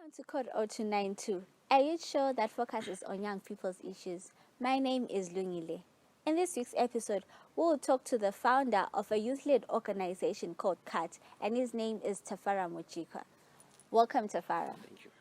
Welcome to Code 0292, a youth show that focuses on young people's issues. My name is Lungile. In this week's episode, we will talk to the founder of a youth-led organization called CAT, and his name is Tafara Mochika. Welcome, Tafara. Thank you.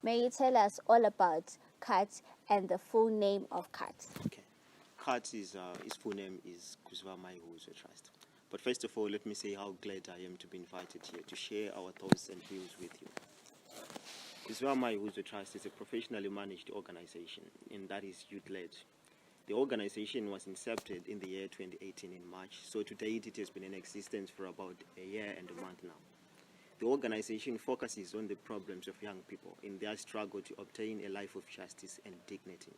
May you tell us all about CAT and the full name of CAT? Okay. CAT his full name is Kuzwa Maihuzo Trust. But first of all, let me say how glad I am to be invited here to share our thoughts and views with you. Kuzwa Maihuzo Trust is a professionally managed organization, and that is youth-led. The organization was incepted in the year 2018 in March, so to date it has been in existence for about a year and a month now. The organization focuses on the problems of young people in their struggle to obtain a life of justice and dignity.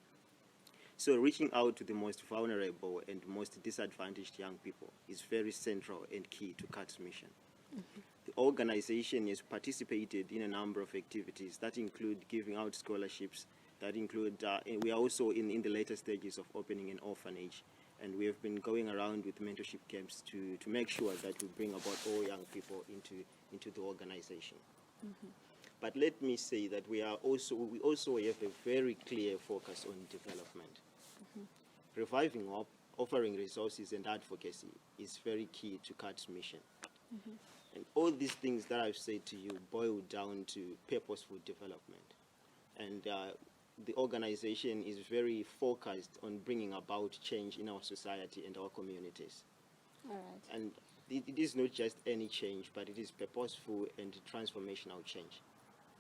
So reaching out to the most vulnerable and most disadvantaged young people is very central and key to CAT's mission. Mm-hmm. The organization has participated in a number of activities that include giving out scholarships, that include, we are also in the later stages of opening an orphanage, and we have been going around with mentorship camps to make sure that we bring about all young people into the organization. Mm-hmm. But let me say that we also have a very clear focus on development. Mm-hmm. Reviving hope, offering resources and advocacy is very key to CAT's mission. Mm-hmm. And all these things that I've said to you boil down to purposeful development. And the organization is very focused on bringing about change in our society and our communities. All right. And it is not just any change, but it is purposeful and transformational change.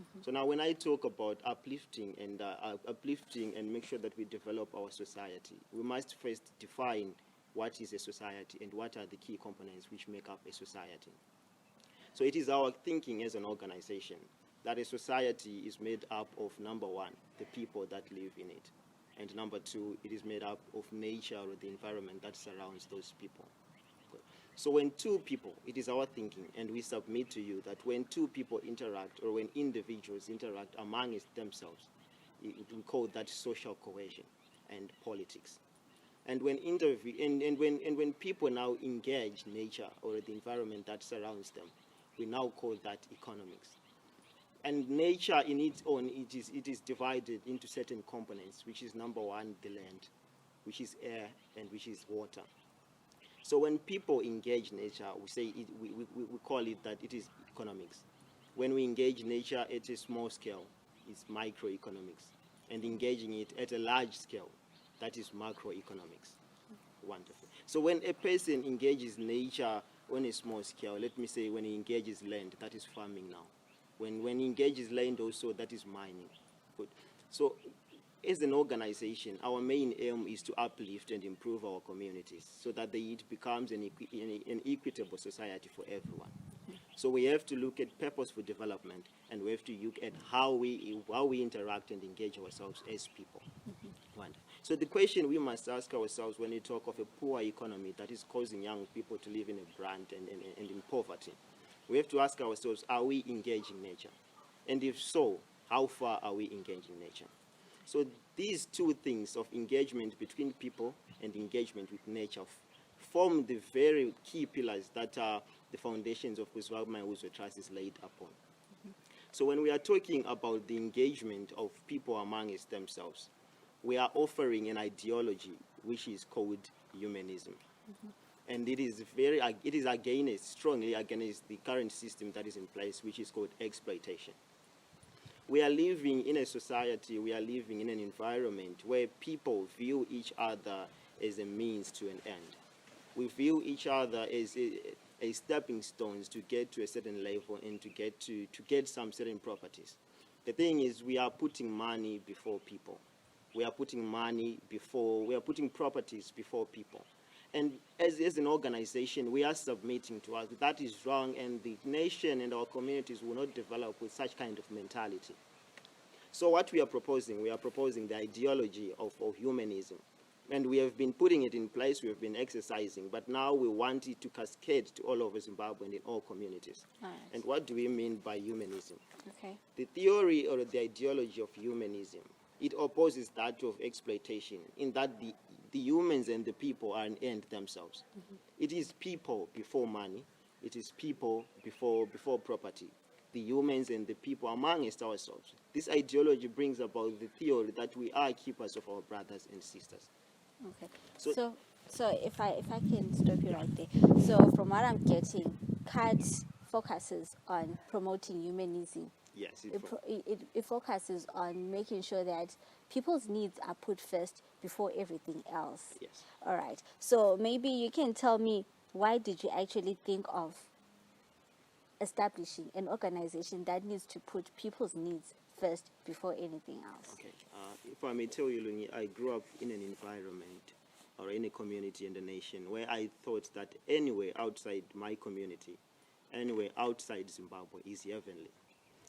Mm-hmm. So now when I talk about uplifting and make sure that we develop our society, we must first define what is a society and what are the key components which make up a society. So it is our thinking as an organization that a society is made up of, number one, the people that live in it. And number two, it is made up of nature or the environment that surrounds those people. So when two people, it is our thinking, and we submit to you that when two people interact or when individuals interact among themselves, we call that social cohesion and politics. And when when people now engage nature or the environment that surrounds them, we now call that economics. And nature in its own, it is divided into certain components, which is number one, the land, which is air, and which is water. So when people engage nature, we call it that it is economics. When we engage nature at a small scale, it's microeconomics. And engaging it at a large scale, that is macroeconomics. Wonderful. So when a person engages nature on a small scale, let me say when he engages land, that is farming now. When he engages land also, that is mining. Good. So as an organization, our main aim is to uplift and improve our communities so that it becomes an equitable society for everyone. So we have to look at purposeful development, and we have to look at how we interact and engage ourselves as people. Mm-hmm. So the question we must ask ourselves when we talk of a poor economy that is causing young people to live in a brunt and in poverty, we have to ask ourselves, are we engaging nature? And if so, how far are we engaging nature? So these two things of engagement between people and engagement with nature form the very key pillars that are the foundations of Kuzwa Maihuzo Trust is laid upon. Mm-hmm. So when we are talking about the engagement of people among themselves, we are offering an ideology which is called humanism. Mm-hmm. And it is strongly against the current system that is in place, which is called exploitation. We are living in a society, we are living in an environment where people view each other as a means to an end. We view each other as a stepping stones to get to a certain level and to get some certain properties. The thing is, we are putting money before people. We are putting properties before people. And as an organization, we are submitting to us. That is wrong, and the nation and our communities will not develop with such kind of mentality. So what we are proposing the ideology of humanism. And we have been putting it in place, we have been exercising, but now we want it to cascade to all over Zimbabwe and in all communities. Right. And what do we mean by humanism? Okay. The theory or the ideology of humanism, it opposes that of exploitation, in that the humans and the people are an end themselves. It is people before money, it is people before property. The humans and the people amongst ourselves. This ideology brings about the theory that we are keepers of our brothers and sisters. Okay. So- So if I can stop you right there. So from what I'm getting, CAT focuses on promoting humanism. Yes, It focuses on making sure that people's needs are put first before everything else. yes. All right. So maybe you can tell me, why did you actually think of establishing an organization that needs to put people's needs first before anything else? Okay. If I may tell you, Lungi, I grew up in an environment or in a community in the nation where I thought that anywhere outside my community, anywhere outside Zimbabwe is heavenly.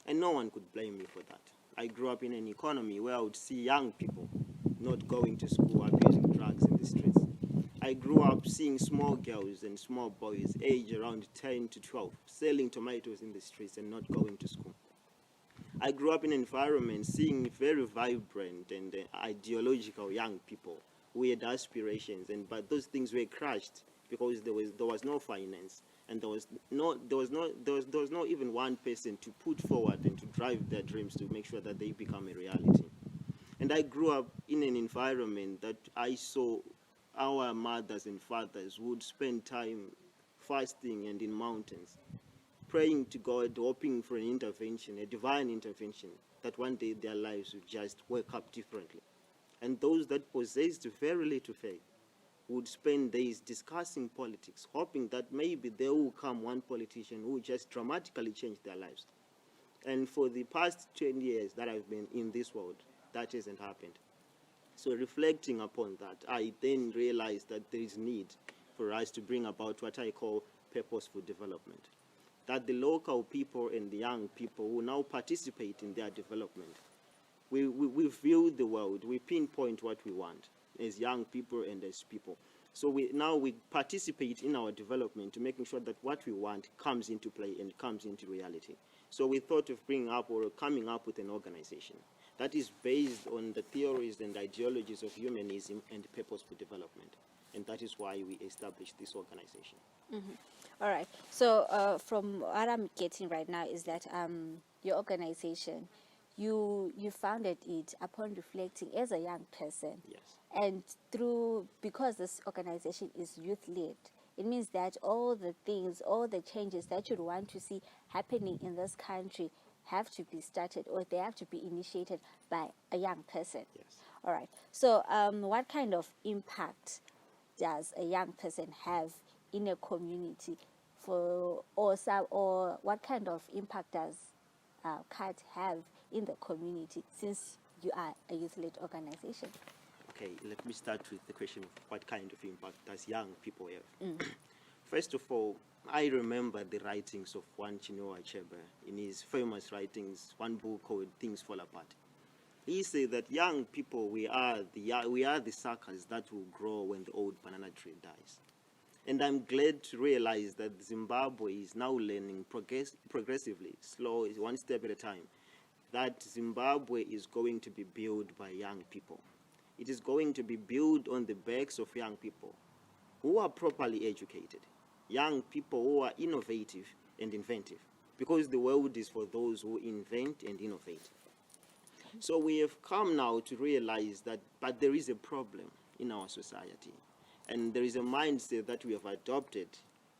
And no one could blame me for that. I grew up in an economy where I would see young people not going to school, abusing drugs in the streets. I grew up seeing small girls and small boys, age around 10 to 12, selling tomatoes in the streets and not going to school. I grew up in an environment seeing very vibrant and ideological young people who had aspirations, but those things were crushed because there was no finance, and there was no even one person to put forward and to drive their dreams to make sure that they become a reality. And I grew up in an environment that I saw our mothers and fathers would spend time fasting and in mountains, praying to God, hoping for an intervention, a divine intervention, that one day their lives would just wake up differently. And those that possessed very little faith would spend days discussing politics, hoping that maybe there will come one politician who will just dramatically change their lives. And for the past 20 years that I've been in this world, that hasn't happened. So reflecting upon that, I then realized that there is need for us to bring about what I call purposeful development. That the local people and the young people will now participate in their development. We view the world, we pinpoint what we want as young people and as people. So we participate in our development to making sure that what we want comes into play and comes into reality. So we thought of coming up with an organization that is based on the theories and ideologies of humanism and purposeful development. And that is why we established this organization. All right. So from what I'm getting right now is that your organization, you founded it upon reflecting as a young person. Yes. And because this organization is youth-led, it means that all the things, all the changes that you'd want to see happening in this country have to be started, or they have to be initiated by a young person. Yes. All right. So what kind of impact does a young person have in a community, or what kind of impact does CAT have in the community, since you are a youth-led organization? Okay, let me start with the question of what kind of impact does young people have. First of all, I remember the writings of one Chinua Achebe in his famous writings, one book called Things Fall Apart. He said that young people, we are the suckers that will grow when the old banana tree dies. And I'm glad to realize that Zimbabwe is now learning progressively, slow, one step at a time, that Zimbabwe is going to be built by young people. It is going to be built on the backs of young people who are properly educated, young people who are innovative and inventive, because the world is for those who invent and innovate. So we have come now to realize that, but there is a problem in our society, and there is a mindset that we have adopted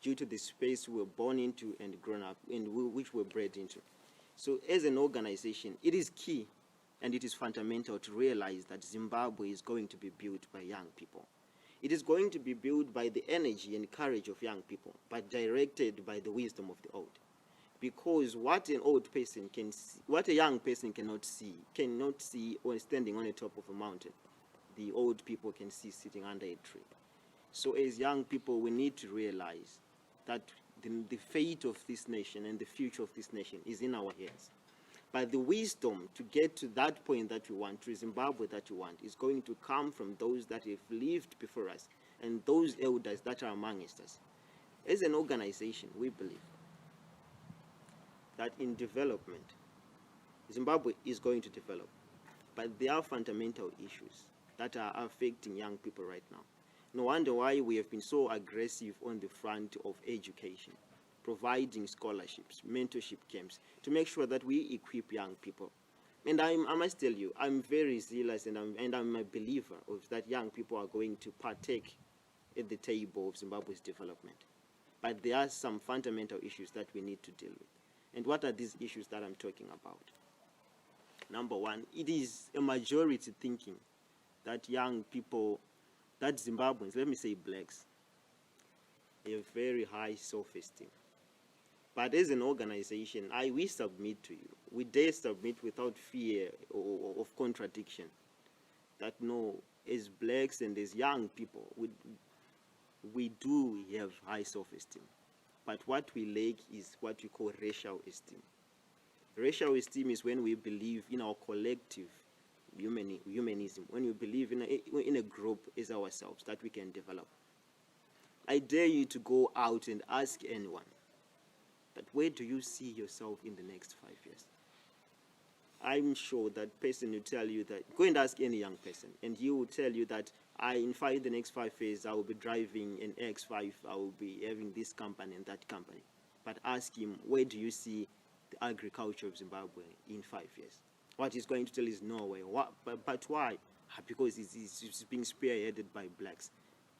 due to the space we were born into and grown up in, which we were bred into. So as an organization, it is key and it is fundamental to realize that Zimbabwe is going to be built by young people. It is going to be built by the energy and courage of young people, but directed by the wisdom of the old. Because what an old person can see, what a young person cannot see when standing on the top of a mountain, the old people can see sitting under a tree. So as young people, we need to realize that the fate of this nation and the future of this nation is in our hands. But the wisdom to get to that point that we want, to Zimbabwe that we want, is going to come from those that have lived before us and those elders that are amongst us. As an organization, we believe that in development, Zimbabwe is going to develop, but there are fundamental issues that are affecting young people right now. No wonder why we have been so aggressive on the front of education, providing scholarships, mentorship camps, to make sure that we equip young people. And I must tell you, I'm very zealous and I'm a believer of that young people are going to partake at the table of Zimbabwe's development. But there are some fundamental issues that we need to deal with. And what are these issues that I'm talking about? Number one, it is a majority thinking that young people, that Zimbabweans, let me say blacks, have very high self-esteem. But as an organization, we submit to you. We dare submit without fear of contradiction. That no, as blacks and as young people, we do have high self-esteem. But what we lack is what we call racial esteem. Racial esteem is when we believe in our collective humanism, when we believe in a group as ourselves that we can develop. I dare you to go out and ask anyone, that where do you see yourself in the next 5 years? I'm sure that person will tell you that, go and ask any young person, and he will tell you that in the next 5 years, I will be driving an X5, I will be having this company and that company. But ask him, where do you see the agriculture of Zimbabwe in 5 years? What he's going to tell is nowhere. But why? Because it's being spearheaded by blacks.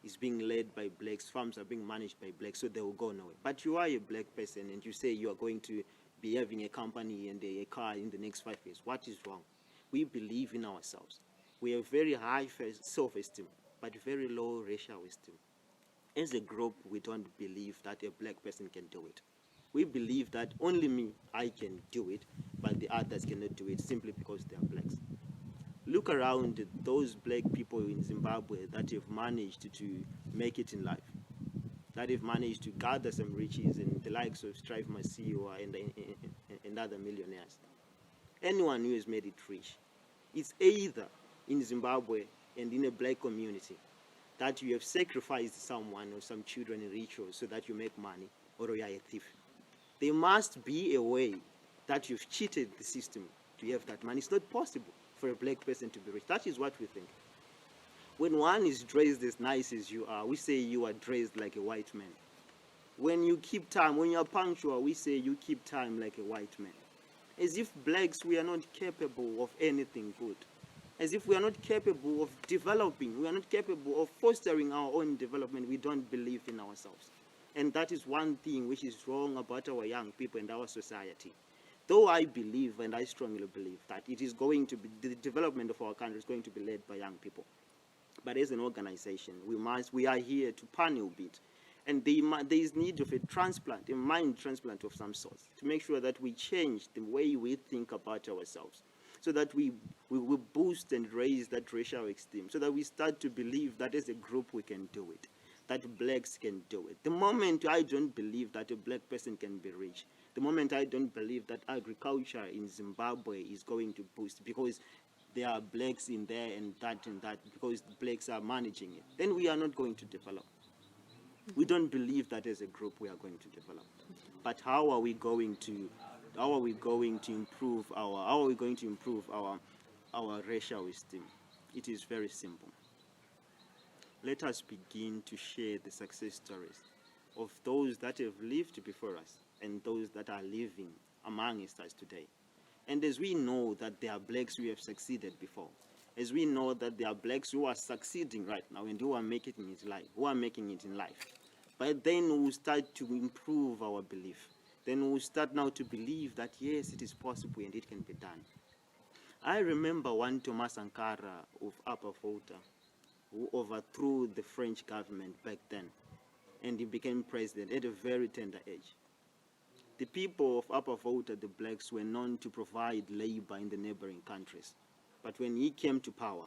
It's being led by blacks. Farms are being managed by blacks, so they will go nowhere. But you are a black person and you say you are going to be having a company and a car in the next 5 years. What is wrong? We believe in ourselves. We have very high self-esteem, but very low racial esteem. As a group, we don't believe that a black person can do it. We believe that only me, I can do it, but the others cannot do it simply because they are blacks. Look around those black people in Zimbabwe that have managed to make it in life, that have managed to gather some riches, and the likes of Strive Masiwa and other millionaires. Anyone who has made it rich, it's either in Zimbabwe and in a black community that you have sacrificed someone or some children in rituals so that you make money, or you are a thief. There must be a way that you've cheated the system to have that money. It's not possible for a black person to be rich. That is what we think. When one is dressed as nice as you are, we say you are dressed like a white man. When you keep time, when you are punctual, we say you keep time like a white man. As if blacks, we are not capable of anything good. As if we are not capable of developing, we are not capable of fostering our own development. We don't believe in ourselves. And that is one thing which is wrong about our young people and our society. Though I believe, and I strongly believe, that it is going to be, the development of our country is going to be led by young people. But as an organization, we are here to panel beat. And there is need of a transplant, a mind transplant of some sort, to make sure that we change the way we think about ourselves, so that we will boost and raise that racial esteem, so that we start to believe that as a group we can do it, that blacks can do it. The moment I don't believe that a black person can be rich, the moment I don't believe that agriculture in Zimbabwe is going to boost because there are blacks in there and that, because the blacks are managing it, then we are not going to develop. We don't believe that as a group we are going to develop. But how are we going to improve our racial esteem? It is very simple. Let us begin to share the success stories of those that have lived before us and those that are living amongst us today. And as we know that there are blacks who have succeeded before, as we know that there are blacks who are succeeding right now and who are making it in life, but then we'll start to improve our belief. Then we'll start now to believe that yes, it is possible and it can be done. I remember one Thomas Sankara of Upper Volta, who overthrew the French government back then, and he became president at a very tender age. The people of Upper Volta, the blacks, were known to provide labor in the neighboring countries. But when he came to power,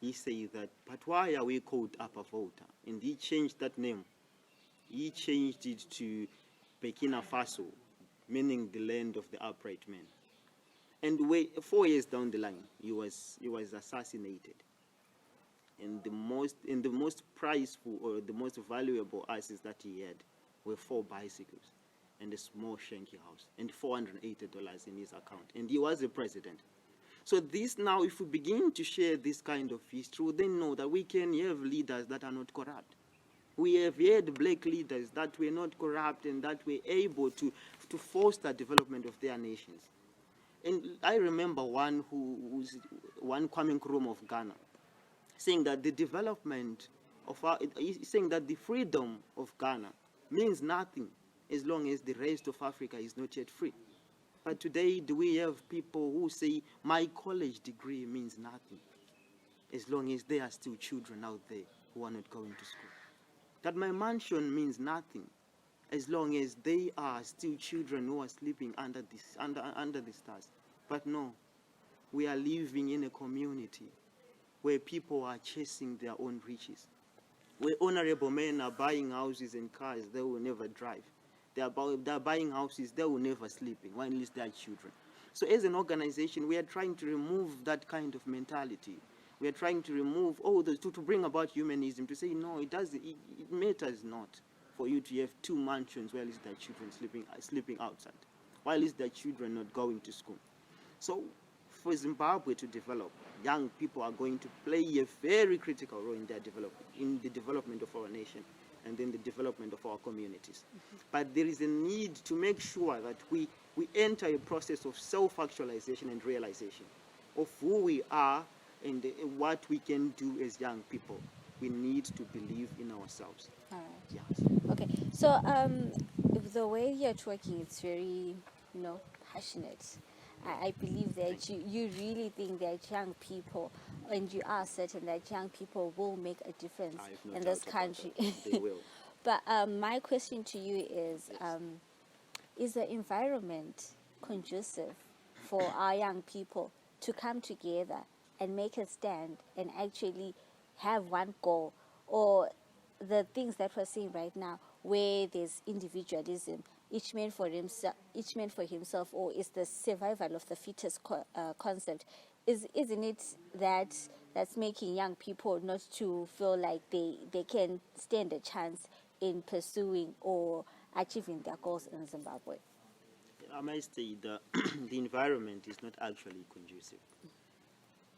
he said that, but why are we called Upper Volta? And he changed that name. He changed it to Burkina Faso, meaning the land of the upright man. And 4 years down the line, he was assassinated. And the most prizeful or the most valuable assets that he had were 4 bicycles and a small shanky house and $480 in his account. And he was the president. So this now, if we begin to share this kind of history, we then know that we can have leaders that are not corrupt. We have had black leaders that were not corrupt and that were able to foster development of their nations. And I remember one Kwame Nkrumah of Ghana saying that the development of saying that the freedom of Ghana means nothing as long as the rest of Africa is not yet free. But today, do we have people who say, my college degree means nothing, as long as there are still children out there who are not going to school? That my mansion means nothing, as long as they are still children who are sleeping under the stars. But no, we are living in a community where people are chasing their own riches, where honorable men are buying houses and cars they will never drive. They are buying houses they will never sleep in, while at least they are children. So as an organization, we are trying to remove that kind of mentality. We are trying to remove to bring about humanism, to say, no, it matters not for you to have 2 mansions where at least their children sleeping outside, while at least their children not going to school. So for Zimbabwe to develop, young people are going to play a very critical role in the development of our nation and in the development of our communities. But there is a need to make sure that we enter a process of self-actualization and realization of who we are and what we can do as young people. We need to believe in ourselves. All right. Yes. Okay. So the way you're talking, it's very, passionate. I believe that you really think that young people, and you are certain that young people will make a difference in this country. They will. But my question to you is the environment conducive for our young people to come together and make a stand and actually have one goal? Or the things that we're seeing right now, where there's individualism, each man for himself, or is the survival of the fittest concept? Isn't it that's making young people not to feel like they can stand a chance in pursuing or achieving their goals in Zimbabwe? I must say that the environment is not actually conducive.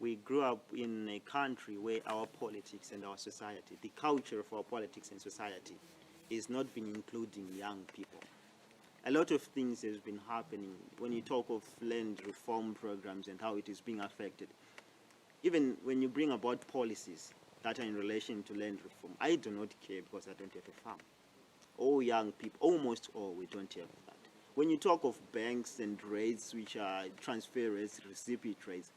We grew up in a country where our politics and our society, the culture of our politics and society, is not been including young people. A lot of things has been happening when you talk of land reform programs and how it is being affected. Even when you bring about policies that are in relation to land reform, I do not care because I don't have a farm. All young people, almost all, we don't have that. When you talk of banks and rates, which are transfer rates, recipient rates,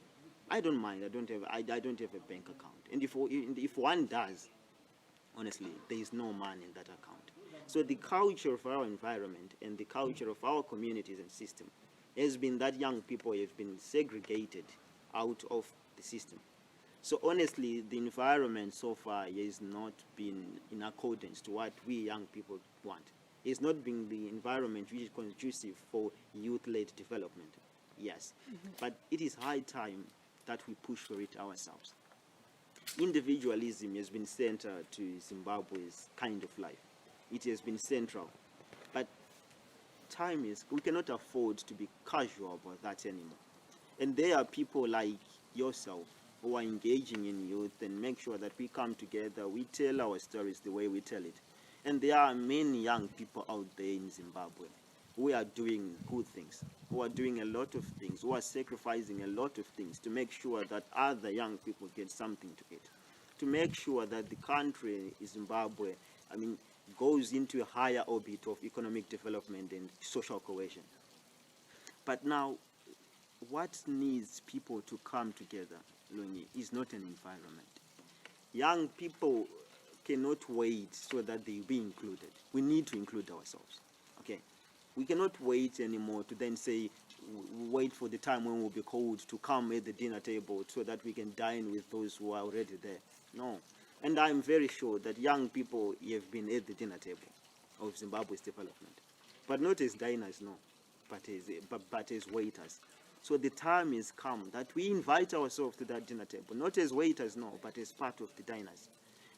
I don't mind. I don't have a bank account. And if one does, honestly, there is no money in that account. So the culture of our environment and the culture of our communities and system has been that young people have been segregated out of the system. So honestly, the environment so far has not been in accordance to what we young people want. It's not been the environment which is conducive for youth-led development. Yes, but it is high time that we push for it ourselves. Individualism has been central to Zimbabwe's kind of life. It has been central. But we cannot afford to be casual about that anymore. And there are people like yourself who are engaging in youth and make sure that we come together, we tell our stories the way we tell it. And there are many young people out there in Zimbabwe who are doing good things, who are doing a lot of things, who are sacrificing a lot of things to make sure that other young people get something to eat, to make sure that the country, Zimbabwe, goes into a higher orbit of economic development and social cohesion. But now, what needs people to come together, Lungi, is not an environment. Young people cannot wait so that they be included. We need to include ourselves. Okay? We cannot wait anymore to then say, wait for the time when we'll be called to come at the dinner table so that we can dine with those who are already there. No. And I'm very sure that young people have been at the dinner table of Zimbabwe's development, but not as diners, no, but as waiters. So the time has come that we invite ourselves to that dinner table, not as waiters, no, but as part of the diners.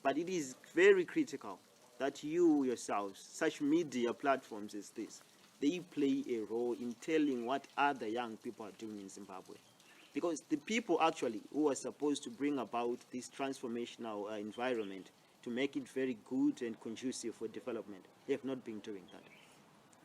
But it is very critical that you yourselves, such media platforms as this, they play a role in telling what other young people are doing in Zimbabwe. Because the people actually who are supposed to bring about this transformational environment to make it very good and conducive for development, they have not been doing that.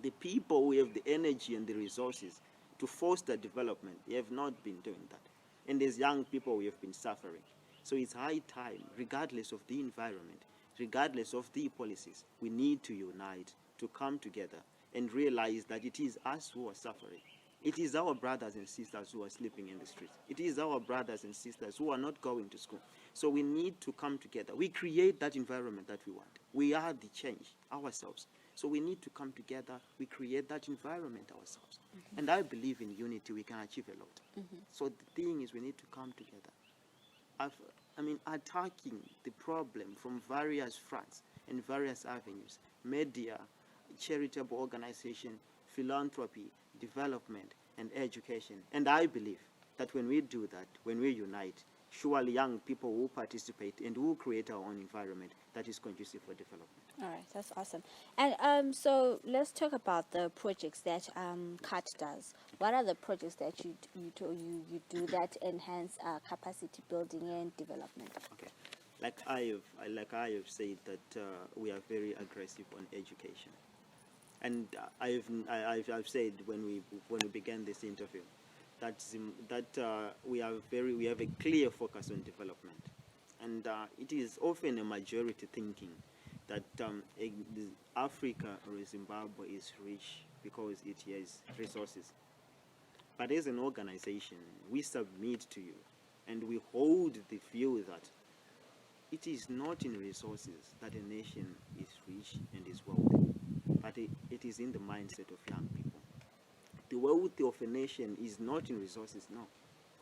The people who have the energy and the resources to foster development, they have not been doing that. And as young people, we have been suffering. So it's high time, regardless of the environment, regardless of the policies, we need to unite, to come together and realize that it is us who are suffering. It is our brothers and sisters who are sleeping in the streets. It is our brothers and sisters who are not going to school. So we need to come together. We create that environment that we want. We are the change ourselves. So we need to come together. We create that environment ourselves. Mm-hmm. And I believe in unity, we can achieve a lot. Mm-hmm. So the thing is, we need to come together. Attacking the problem from various fronts and various avenues, media, charitable organization, philanthropy, development, and education. And I believe that when we do that, when we unite, surely young people will participate and will create our own environment that is conducive for development. All right, that's awesome. And so let's talk about the projects that CAT does. What are the projects that you do that enhance capacity building and development? Okay, like I have said that we are very aggressive on education, and I've said when we began this interview that we have a clear focus on development, and it is often a majority thinking that Africa or Zimbabwe is rich because it has resources. But as an organization, we submit to you and we hold the view that it is not in resources that a nation is rich and is wealthy, but it is in the mindset of young people. The wealth of a nation is not in resources, no.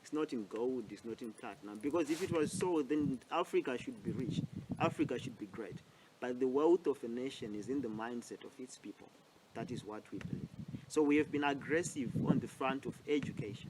It's not in gold, it's not in platinum. Because if it was so, then Africa should be rich. Africa should be great. But the wealth of a nation is in the mindset of its people. That is what we believe. So we have been aggressive on the front of education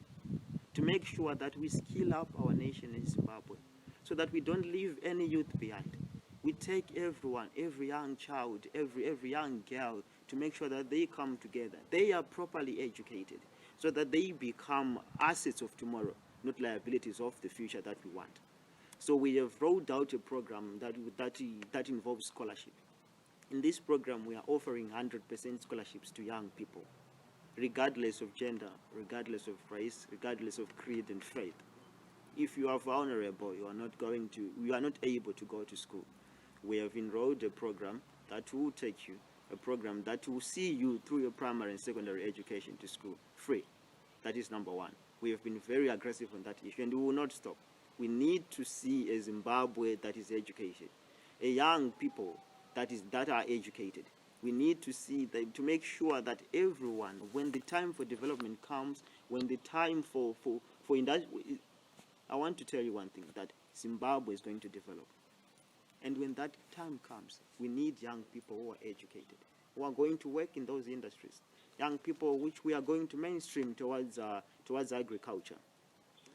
to make sure that we skill up our nation in Zimbabwe so that we don't leave any youth behind. We take everyone, every young child, every young girl to make sure that they come together. They are properly educated so that they become assets of tomorrow, not liabilities of the future that we want. So we have rolled out a program that involves scholarship. In this program, we are offering 100% scholarships to young people, regardless of gender, regardless of race, regardless of creed and faith. If you are vulnerable, you are not able to go to school. We have enrolled a program that will take you, a program that will see you through your primary and secondary education to school, free. That is number one. We have been very aggressive on that issue, and we will not stop. We need to see a Zimbabwe that is educated, a young people that are educated. We need to see to make sure that everyone, when the time for development comes, when the time for industry, I want to tell you one thing, that Zimbabwe is going to develop. And when that time comes, we need young people who are educated, who are going to work in those industries, young people which we are going to mainstream towards agriculture.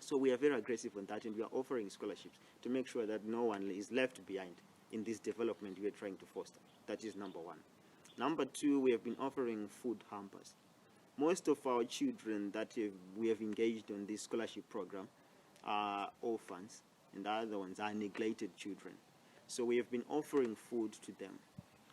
So we are very aggressive on that, and we are offering scholarships to make sure that no one is left behind in this development we are trying to foster. That is number one. Number two, we have been offering food hampers. Most of our children that we have engaged on this scholarship program are orphans, and the other ones are neglected children. So we have been offering food to them.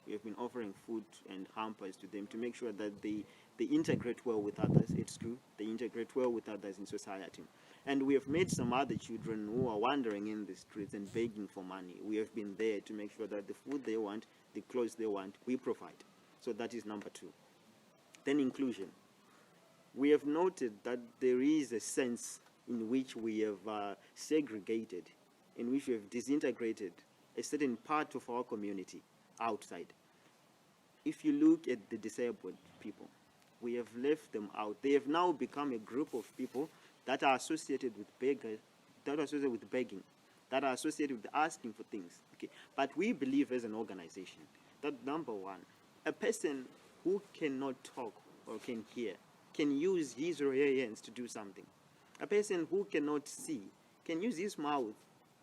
We have been offering food and hampers to them to make sure that they integrate well with others at school, they integrate well with others in society. And we have made some other children who are wandering in the streets and begging for money. We have been there to make sure that the food they want, the clothes they want, we provide. So that is number two. Then inclusion. We have noted that there is a sense in which we have segregated, in which we have disintegrated a certain part of our community outside. If you look at the disabled people, We have left them out. They have now become a group of people that are associated with begging, that are associated with asking for things. Okay, but we believe as an organization that number one, a person who cannot talk or can hear can use his or her hands to do something. A person who cannot see can use his mouth,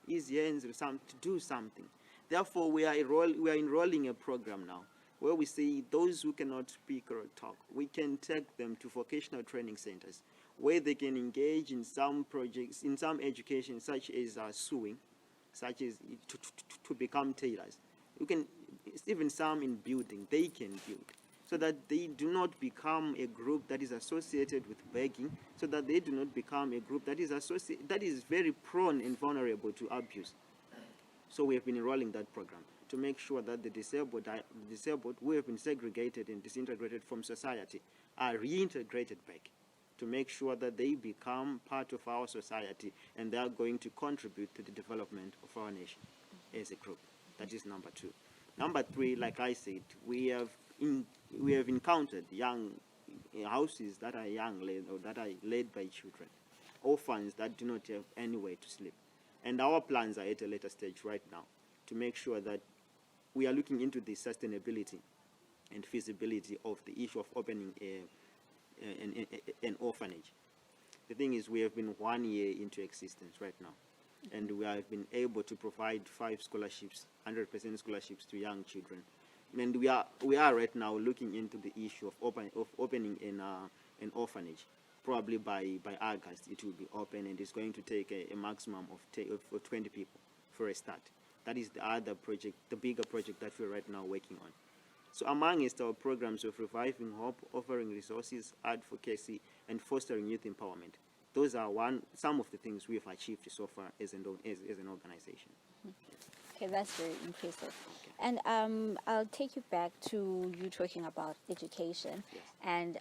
his hands, or to do something. Therefore, we are enrolling a program now where we say those who cannot speak or talk, we can take them to vocational training centers where they can engage in some projects, in some education, such as sewing, such as to become tailors. You can, even some in building, they can build, so that they do not become a group that is associated with begging, so that they do not become a group that is very prone and vulnerable to abuse. So we have been enrolling that program to make sure that the disabled who have been segregated and disintegrated from society are reintegrated back, to make sure that they become part of our society and they are going to contribute to the development of our nation as a group. That is number two. Number three, like I said, we have encountered young houses that are that are led by children, orphans that do not have anywhere to sleep. And our plans are at a later stage right now to make sure that we are looking into the sustainability and feasibility of the issue of opening an orphanage. The thing is, we have been 1 year into existence right now, and we have been able to provide 5 scholarships, 100% scholarships to young children. And we are right now looking into the issue of opening an orphanage. Probably by August it will be open, and it's going to take a maximum of 20 people for a start. That is the other project, the bigger project that we're right now working on. So amongst our programs of reviving hope, offering resources, advocacy, and fostering youth empowerment, those are some of the things we have achieved so far as an organization. Okay, that's very impressive. Okay. And I'll take you back to you talking about education. Yes. And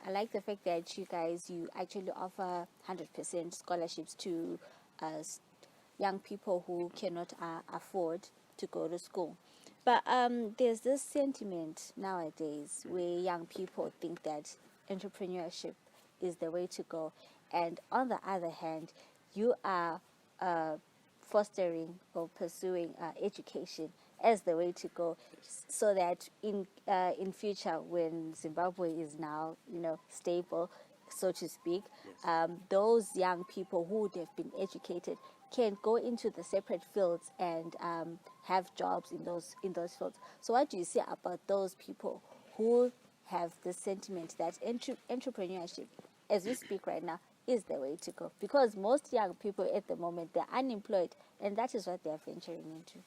I like the fact that you actually offer 100% scholarships to young people who cannot afford to go to school. But there's this sentiment nowadays where young people think that entrepreneurship is the way to go. And on the other hand, you are fostering or pursuing education as the way to go, so that in future, when Zimbabwe is now stable, so to speak, Yes. those young people who would have been educated can go into the separate fields and have jobs in those fields. So what do you say about those people who have the sentiment that entrepreneurship, as we speak right now, is the way to go? Because most young people at the moment, they're unemployed, and that is what they're venturing into.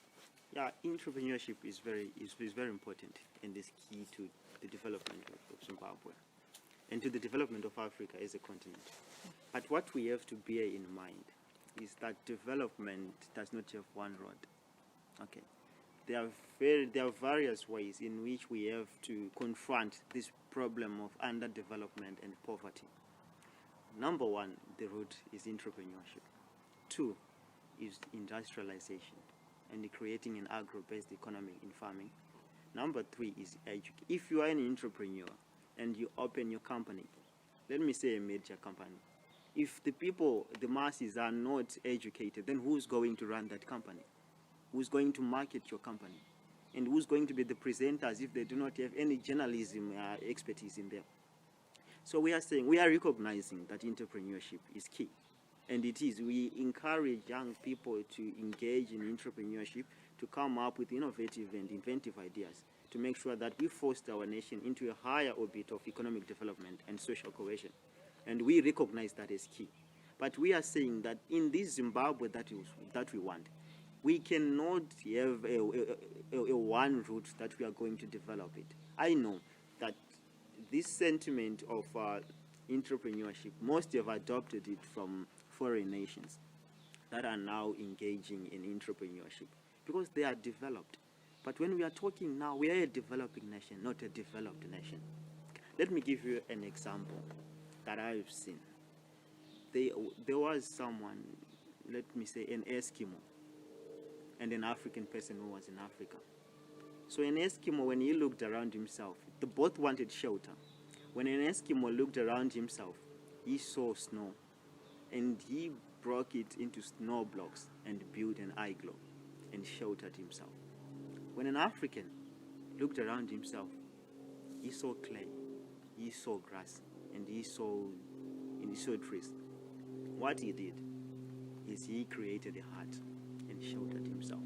Yeah, entrepreneurship is very important and is key to the development of Zimbabwe and to the development of Africa as a continent. But what we have to bear in mind is that development does not have one road. Okay, there are various ways in which we have to confront this problem of underdevelopment and poverty. Number one, the root is entrepreneurship. 2 is industrialization and creating an agro-based economy in farming. Number 3 is education. If you are an entrepreneur and you open your company, let me say a major company, if the masses are not educated, then who's going to run that company? Who's going to market your company? And who's going to be the presenters if they do not have any journalism expertise in them? So we are recognizing that entrepreneurship is key. And it is. We encourage young people to engage in entrepreneurship, to come up with innovative and inventive ideas, to make sure that we foster our nation into a higher orbit of economic development and social cohesion. And we recognize that as key. But we are saying that in this Zimbabwe that we want, we cannot have a one route that we are going to develop it. I know that this sentiment of entrepreneurship, most have adopted it from foreign nations that are now engaging in entrepreneurship because they are developed. But when we are talking now, we are a developing nation, not a developed nation. Let me give you an example that I've seen. There was someone, let me say an Eskimo, and an African person who was in Africa. So an Eskimo, when he looked around himself, they both wanted shelter, When an Eskimo looked around himself, he saw snow, and he broke it into snow blocks and built an igloo and sheltered himself. When an African looked around himself, he saw clay, he saw grass, and he saw trees. What he did is he created a hut and sheltered himself.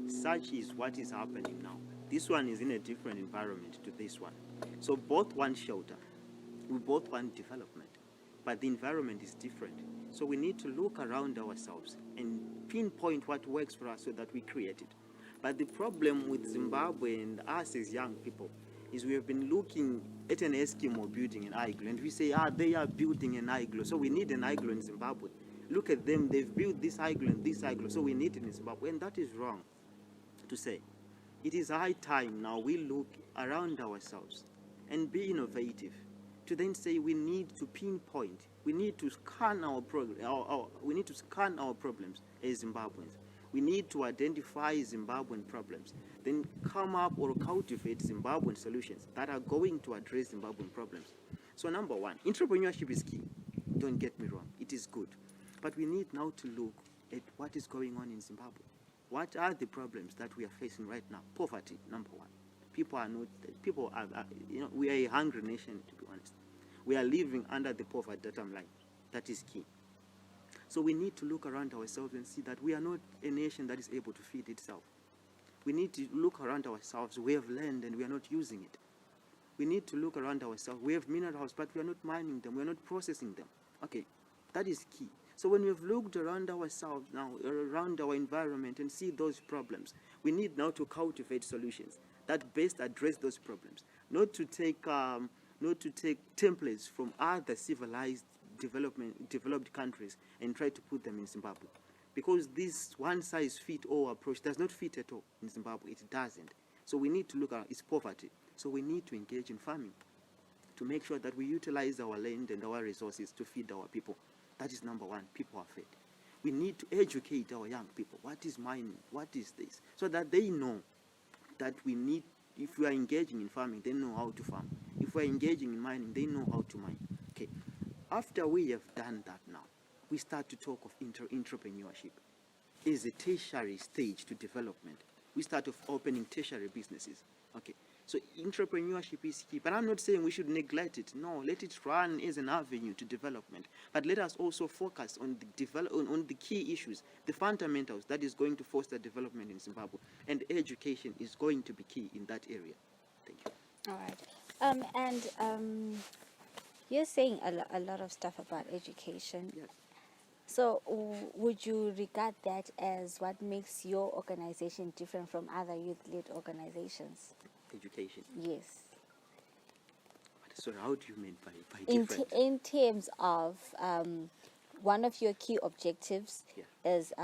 Such is what is happening now. This one is in a different environment to this one. So both want shelter, we both want development, but the environment is different. So we need to look around ourselves and pinpoint what works for us so that we create it. But the problem with Zimbabwe and us as young people is we have been looking at an Eskimo building an igloo, and we say, they are building an igloo, so we need an igloo in Zimbabwe. Look at them, they've built this igloo and this igloo, so we need it in Zimbabwe. And that is wrong to say. It is high time now we look around ourselves and be innovative to then say we need to pinpoint, we need to scan our problems as Zimbabweans. We need to identify Zimbabwean problems, then come up or cultivate Zimbabwean solutions that are going to address Zimbabwean problems. So number one, entrepreneurship is key. Don't get me wrong, it is good. But we need now to look at what is going on in Zimbabwe. What are the problems that we are facing right now? Poverty, number one. We are a hungry nation, to be honest. We are living under the poverty line. That is key. So we need to look around ourselves and see that we are not a nation that is able to feed itself. We need to look around ourselves. We have land and we are not using it. We need to look around ourselves. We have minerals, but we are not mining them. We are not processing them. Okay, that is key. So when we've looked around ourselves now, around our environment and see those problems, we need now to cultivate solutions that best address those problems. Not to take templates from other civilized developed countries and try to put them in Zimbabwe. Because this one-size-fits-all approach does not fit at all in Zimbabwe. It doesn't. So we need to look at its poverty. So we need to engage in farming to make sure that we utilize our land and our resources to feed our people. That is number one. People are fed. We need to educate our young people. What is mining? What is this? So that they know that we need, if we are engaging in farming, they know how to farm. If we are engaging in mining, they know how to mine. Okay. After we have done that now, we start to talk of entrepreneurship as a tertiary stage to development. We start off opening tertiary businesses. Okay. So entrepreneurship is key, but I'm not saying we should neglect it. No, let it run as an avenue to development. But let us also focus on the key issues, the fundamentals that is going to foster development in Zimbabwe, and education is going to be key in that area. Thank you. All right. You're saying a lot of stuff about education. Yes. So would you regard that as what makes your organization different from other youth-led organizations? Education. Yes. So how do you mean by different? In terms of one of your key objectives is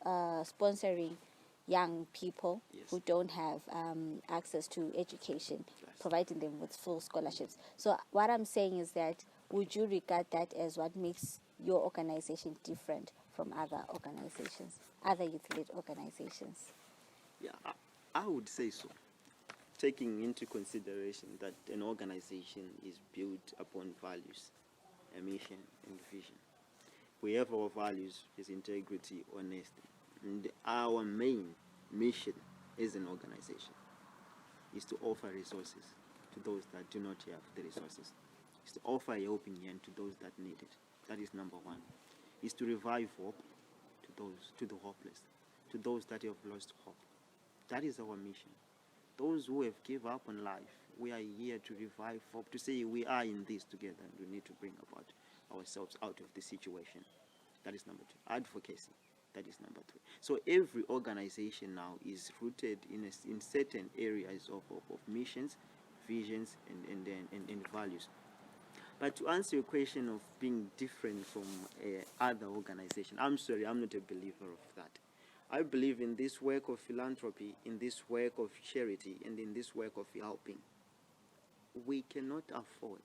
sponsoring young people who don't have access to education, providing them with full scholarships. So what I'm saying is that would you regard that as what makes your organization different from other organizations, other youth-led organizations? Yeah, I would say so. Taking into consideration that an organization is built upon values, a mission, and vision. We have our values as integrity, honesty, and our main mission as an organization is to offer resources to those that do not have the resources. Is to offer a helping hand to those that need it. That is number one. Is to revive hope to the hopeless, to those that have lost hope. That is our mission. Those who have given up on life, we are here to revive hope, to say we are in this together and we need to bring about ourselves out of the situation. That is number two. Advocacy. That is number three. So every organization now is rooted in certain areas of missions, visions, and values. But to answer your question of being different from other organizations, I'm sorry, I'm not a believer of that. I believe in this work of philanthropy, in this work of charity, and in this work of helping. We cannot afford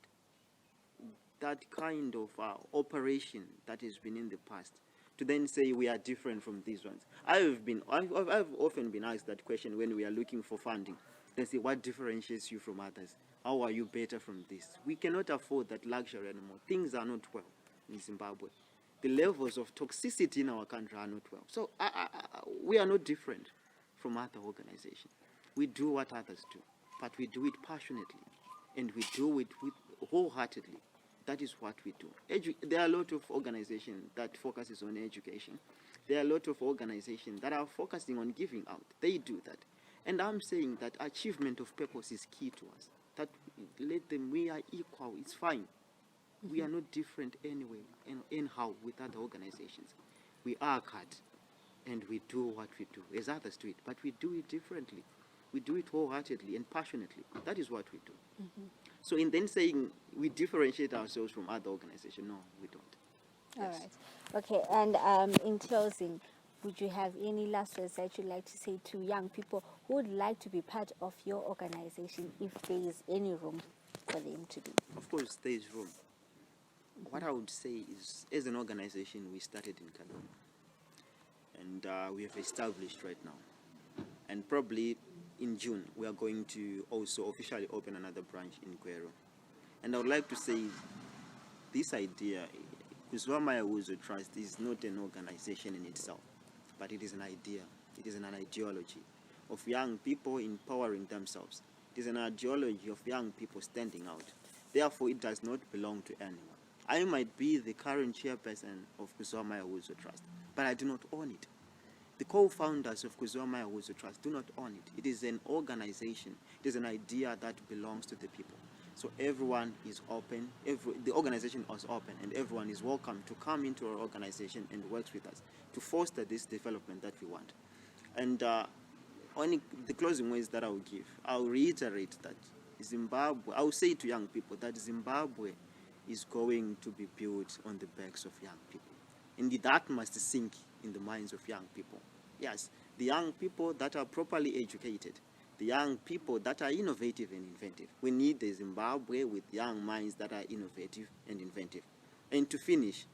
that kind of operation that has been in the past to then say we are different from these ones. I've often been asked that question when we are looking for funding. They say, what differentiates you from others? How are you better from this? We cannot afford that luxury anymore. Things are not well in Zimbabwe. The levels of toxicity in our country are not well. So we are not different from other organizations. We do what others do, but we do it passionately, and we do it wholeheartedly. That is what we do. There are a lot of organizations that focuses on education. There are a lot of organizations that are focusing on giving out. They do that. And I'm saying that achievement of purpose is key to us. That let them, we are equal, it's fine. We are not different anyway, anyhow, with other organizations. We are cut, and we do what we do, as others do it, but we do it differently. We do it wholeheartedly and passionately. That is what we do. So in then saying we differentiate ourselves from other organizations, no, we don't. All right. Okay, and in closing, would you have any last words that you'd like to say to young people who would like to be part of your organization, if there is any room for them to be? Of course, there is room. What I would say is, as an organization, we started in Kaloma, and we have established right now. And probably in June, we are going to also officially open another branch in Kwero. And I would like to say this idea, Kuzwamaya Wuzo Trust, is not an organization in itself, but it is an idea. It is an ideology of young people empowering themselves. It is an ideology of young people standing out. Therefore, it does not belong to anyone. I might be the current chairperson of Kuzwamaya Wuzo Trust, but I do not own it. The co-founders of Kuzwamaya Wuzo Trust do not own it. It is an organization. It is an idea that belongs to the people. So everyone is open. The organization is open, and everyone is welcome to come into our organization and work with us to foster this development that we want. And only the closing words that I will give, I'll reiterate that Zimbabwe, I will say to young people that Zimbabwe is going to be built on the backs of young people. And that must sink in the minds of young people. Yes, the young people that are properly educated, the young people that are innovative and inventive. We need a Zimbabwe with young minds that are innovative and inventive. And to finish,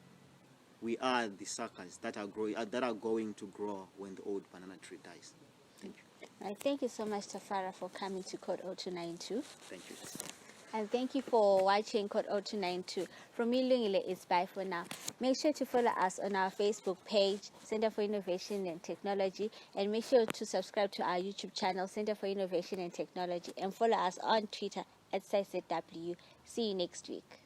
we are the suckers that are going to grow when the old banana tree dies. Thank you. Thank you so much, Tafara, for coming to Code 0292. Thank you. And thank you for watching Code 0292. From me, Lungile, it's bye for now. Make sure to follow us on our Facebook page, Center for Innovation and Technology, and make sure to subscribe to our YouTube channel, Center for Innovation and Technology, and follow us on Twitter at SciZW. See you next week.